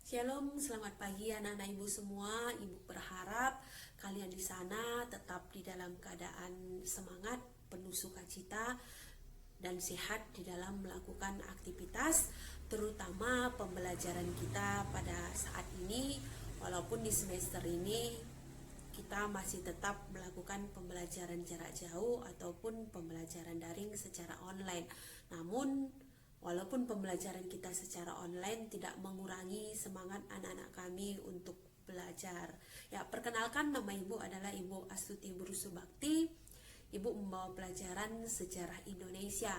Shalom, selamat pagi anak-anak ibu semua. Ibu berharap kalian di sana tetap di dalam keadaan semangat, penuh sukacita, dan sehat di dalam melakukan aktivitas, terutama pembelajaran kita pada saat ini. Walaupun di semester ini kita masih tetap melakukan pembelajaran jarak jauh ataupun pembelajaran daring secara online. Namun walaupun pembelajaran kita secara online tidak mengurangi semangat anak-anak kami untuk belajar. Ya, perkenalkan, nama Ibu adalah Ibu Astuti Brusubakti. Ibu membawa pelajaran sejarah Indonesia,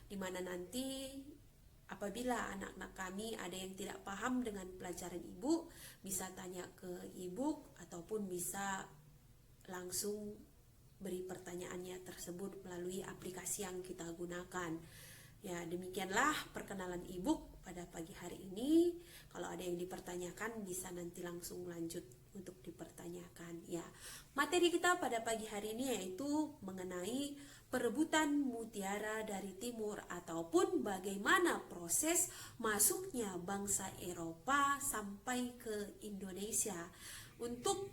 di mana nanti apabila anak-anak kami ada yang tidak paham dengan pelajaran Ibu, bisa tanya ke Ibu ataupun bisa langsung beri pertanyaannya tersebut melalui aplikasi yang kita gunakan. Ya, demikianlah perkenalan Ibu pada pagi hari ini. Kalau ada yang dipertanyakan bisa nanti langsung lanjut untuk dipertanyakan. Ya, materi kita pada pagi hari ini yaitu mengenai perebutan mutiara dari timur ataupun bagaimana proses masuknya bangsa Eropa sampai ke Indonesia. Untuk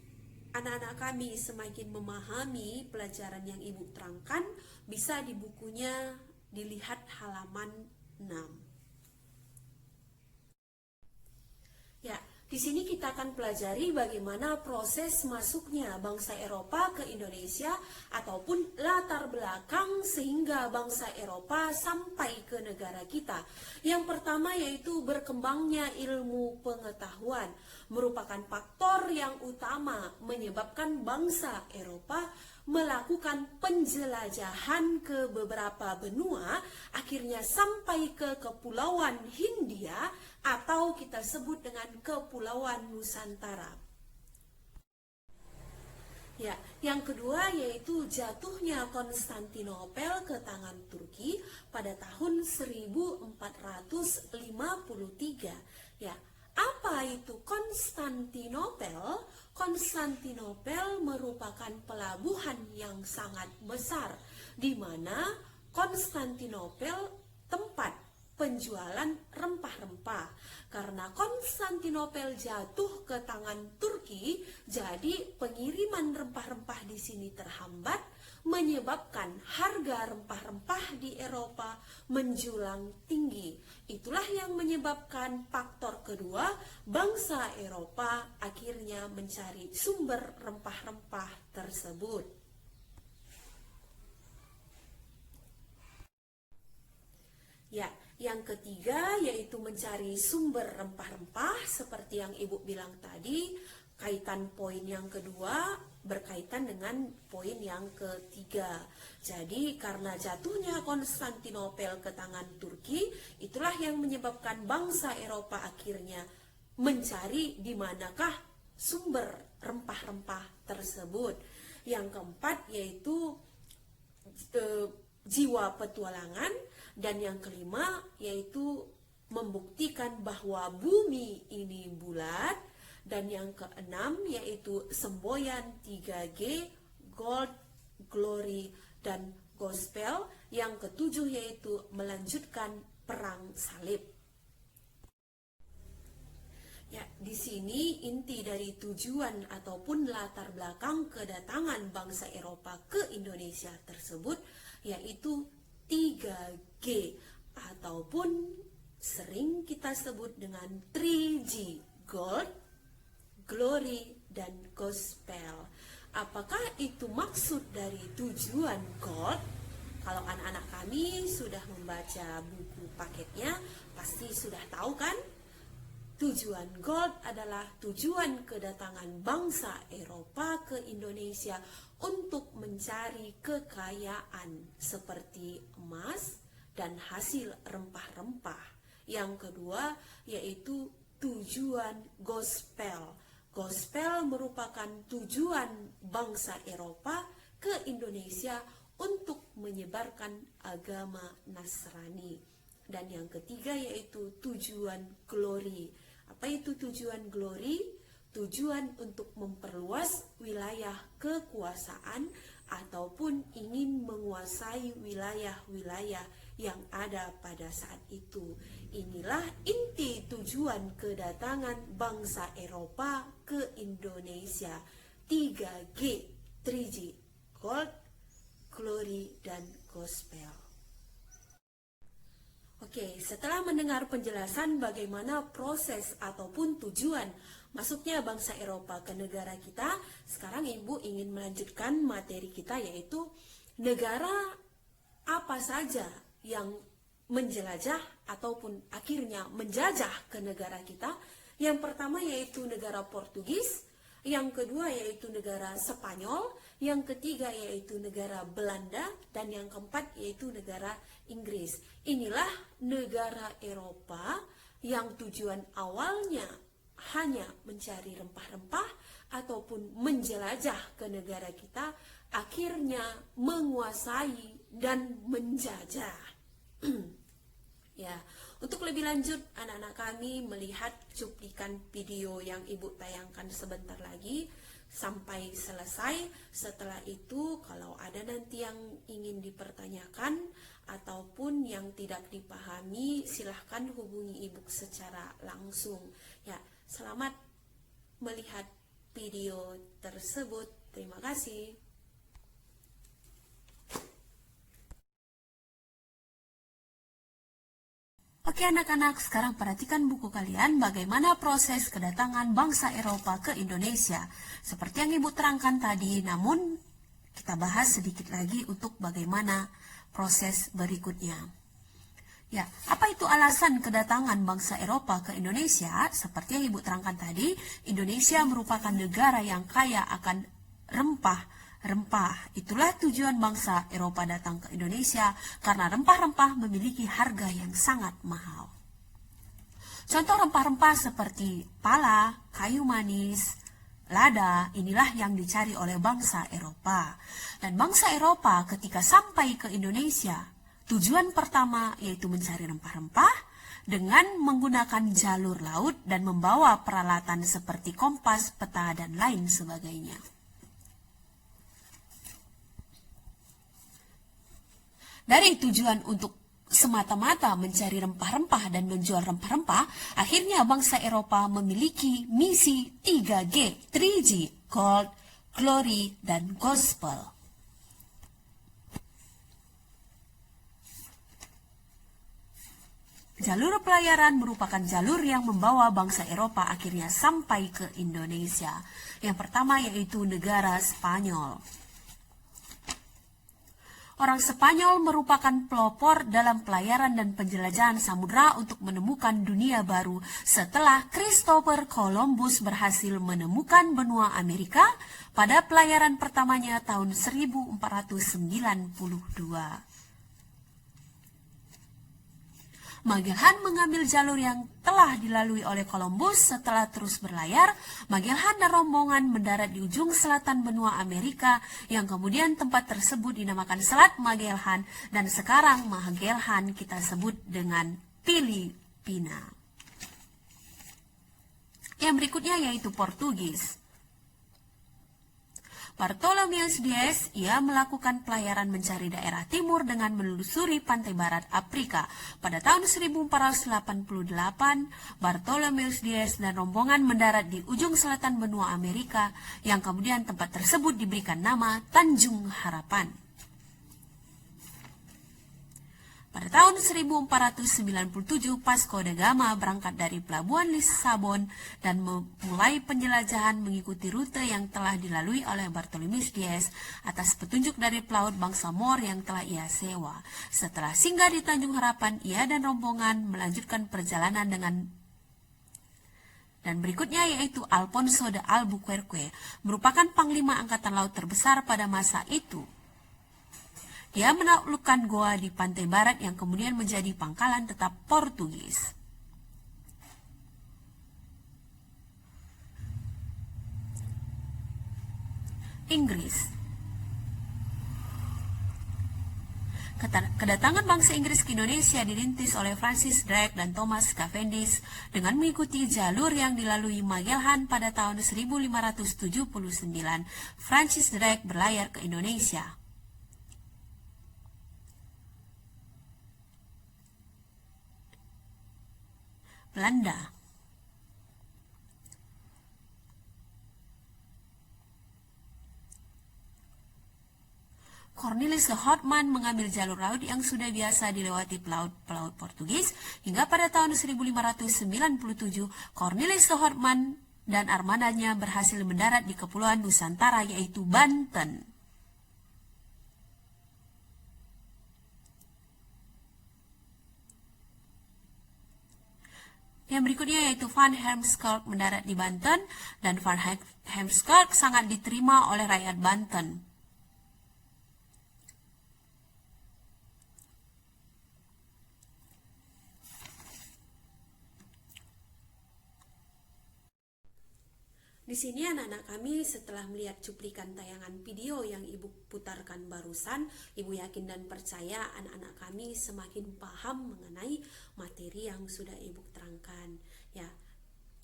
anak-anak kami semakin memahami pelajaran yang Ibu terangkan, bisa di bukunya dilihat halaman 6. Ya, di sini kita akan pelajari bagaimana proses masuknya bangsa Eropa ke Indonesia ataupun latar belakang sehingga bangsa Eropa sampai ke negara kita. Yang pertama yaitu berkembangnya ilmu pengetahuan, merupakan faktor yang utama menyebabkan bangsa Eropa melakukan penjelajahan ke beberapa benua, akhirnya sampai ke Kepulauan Hindia atau kita sebut dengan Kepulauan Nusantara. Ya, yang kedua yaitu jatuhnya Konstantinopel ke tangan Turki pada tahun 1453. Ya, apa itu Konstantinopel? Konstantinopel merupakan pelabuhan yang sangat besar, di mana Konstantinopel tempat penjualan rempah-rempah. Karena Konstantinopel jatuh ke tangan Turki, jadi pengiriman rempah-rempah di sini terhambat, menyebabkan harga rempah-rempah di Eropa menjulang tinggi. Itulah yang menyebabkan faktor kedua, bangsa Eropa akhirnya mencari sumber rempah-rempah tersebut. Ya, yang ketiga yaitu mencari sumber rempah-rempah seperti yang Ibu bilang tadi. Kaitan poin yang kedua berkaitan dengan poin yang ketiga. Jadi karena jatuhnya Konstantinopel ke tangan Turki, itulah yang menyebabkan bangsa Eropa akhirnya mencari di manakah sumber rempah-rempah tersebut. Yang keempat yaitu jiwa petualangan, dan yang kelima yaitu membuktikan bahwa bumi ini bulat, dan yang keenam yaitu semboyan 3G, gold, glory, dan gospel. Yang ketujuh yaitu melanjutkan perang salib. Ya, di sini inti dari tujuan ataupun latar belakang kedatangan bangsa Eropa ke Indonesia tersebut yaitu 3G ataupun sering kita sebut dengan 3G, gold, glory, dan gospel. Apakah itu maksud dari tujuan gold? Kalau anak-anak kami sudah membaca buku paketnya, pasti sudah tahu kan? Tujuan gold adalah tujuan kedatangan bangsa Eropa ke Indonesia untuk mencari kekayaan seperti emas dan hasil rempah-rempah. Yang kedua yaitu tujuan gospel. Gospel merupakan tujuan bangsa Eropa ke Indonesia untuk menyebarkan agama Nasrani. Dan yang ketiga yaitu tujuan glory. Apa itu tujuan glory? Tujuan untuk memperluas wilayah kekuasaan ataupun ingin menguasai wilayah-wilayah yang ada pada saat itu. Inilah inti tujuan tujuan kedatangan bangsa Eropa ke Indonesia. 3G, 3G, Gold, Glory, dan Gospel. Oke, setelah mendengar penjelasan bagaimana proses ataupun tujuan masuknya bangsa Eropa ke negara kita, sekarang Ibu ingin melanjutkan materi kita, yaitu negara apa saja yang menjelajah ataupun akhirnya menjajah ke negara kita. Yang pertama yaitu negara Portugis, yang kedua yaitu negara Spanyol, yang ketiga yaitu negara Belanda, dan yang keempat yaitu negara Inggris. Inilah negara Eropa yang tujuan awalnya hanya mencari rempah-rempah ataupun menjelajah ke negara kita, akhirnya menguasai dan menjajah. Ya, untuk lebih lanjut anak-anak kami melihat cuplikan video yang Ibu tayangkan sebentar lagi sampai selesai. Setelah itu kalau ada nanti yang ingin dipertanyakan ataupun yang tidak dipahami, silahkan hubungi Ibu secara langsung. Ya, selamat melihat video tersebut. Terima kasih. Oke anak-anak, sekarang perhatikan buku kalian bagaimana proses kedatangan bangsa Eropa ke Indonesia. Seperti yang Ibu terangkan tadi, namun kita bahas sedikit lagi untuk bagaimana proses berikutnya. Ya, apa itu alasan kedatangan bangsa Eropa ke Indonesia? Seperti yang Ibu terangkan tadi, Indonesia merupakan negara yang kaya akan rempah-rempah. Itulah tujuan bangsa Eropa datang ke Indonesia, karena rempah-rempah memiliki harga yang sangat mahal. Contoh rempah-rempah seperti pala, kayu manis, lada, inilah yang dicari oleh bangsa Eropa. Dan bangsa Eropa ketika sampai ke Indonesia, tujuan pertama yaitu mencari rempah-rempah dengan menggunakan jalur laut dan membawa peralatan seperti kompas, peta, dan lain sebagainya. Dari tujuan untuk semata-mata mencari rempah-rempah dan menjual rempah-rempah, akhirnya bangsa Eropa memiliki misi 3G, 3G, Gold, Glory, dan Gospel. Jalur pelayaran merupakan jalur yang membawa bangsa Eropa akhirnya sampai ke Indonesia. Yang pertama yaitu negara Spanyol. Orang Spanyol merupakan pelopor dalam pelayaran dan penjelajahan samudra untuk menemukan dunia baru setelah Christopher Columbus berhasil menemukan benua Amerika pada pelayaran pertamanya tahun 1492. Magellan mengambil jalur yang telah dilalui oleh Columbus. Setelah terus berlayar, Magellan dan rombongan mendarat di ujung selatan benua Amerika, yang kemudian tempat tersebut dinamakan Selat Magellan, dan sekarang Magellan kita sebut dengan Filipina. Yang berikutnya yaitu Portugis. Bartolomeus Dias, ia melakukan pelayaran mencari daerah timur dengan menelusuri pantai barat Afrika. Pada tahun 1488, Bartolomeus Dias dan rombongan mendarat di ujung selatan benua Amerika, yang kemudian tempat tersebut diberikan nama Tanjung Harapan. Pada tahun 1497, Vasco da Gama berangkat dari pelabuhan Lisabon dan memulai penjelajahan mengikuti rute yang telah dilalui oleh Bartolomeus Dias atas petunjuk dari pelaut bangsa Moor yang telah ia sewa. Setelah singgah di Tanjung Harapan, ia dan rombongan melanjutkan perjalanan dan berikutnya yaitu Alfonso de Albuquerque, merupakan panglima angkatan laut terbesar pada masa itu. Dia menaklukkan Goa di pantai barat yang kemudian menjadi pangkalan tetap Portugis. Inggris. Kedatangan bangsa Inggris ke Indonesia dirintis oleh Francis Drake dan Thomas Cavendish dengan mengikuti jalur yang dilalui Magellan pada tahun 1579. Francis Drake berlayar ke Indonesia. Belanda. Cornelis de Houtman mengambil jalur laut yang sudah biasa dilewati pelaut Portugis hingga pada tahun 1597 Cornelis de Houtman dan armadanya berhasil mendarat di Kepulauan Nusantara yaitu Banten. Yang berikutnya yaitu Van Heemskerck mendarat di Banten, dan Van Heemskerck sangat diterima oleh rakyat Banten. Di sini anak-anak kami setelah melihat cuplikan tayangan video yang Ibu putarkan barusan, Ibu yakin dan percaya anak-anak kami semakin paham mengenai materi yang sudah Ibu terangkan. Ya,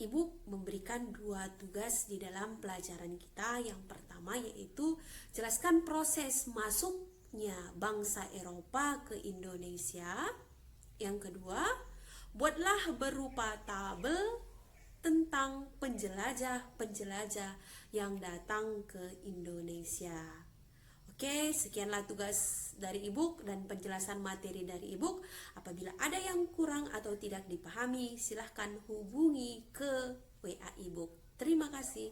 Ibu memberikan 2 tugas di dalam pelajaran kita. Yang pertama yaitu jelaskan proses masuknya bangsa Eropa ke Indonesia. Yang kedua, buatlah berupa tabel tentang penjelajah-penjelajah yang datang ke Indonesia. Oke, sekianlah tugas dari Ibu dan penjelasan materi dari Ibu. Apabila ada yang kurang atau tidak dipahami, silahkan hubungi ke WA Ibu. Terima kasih.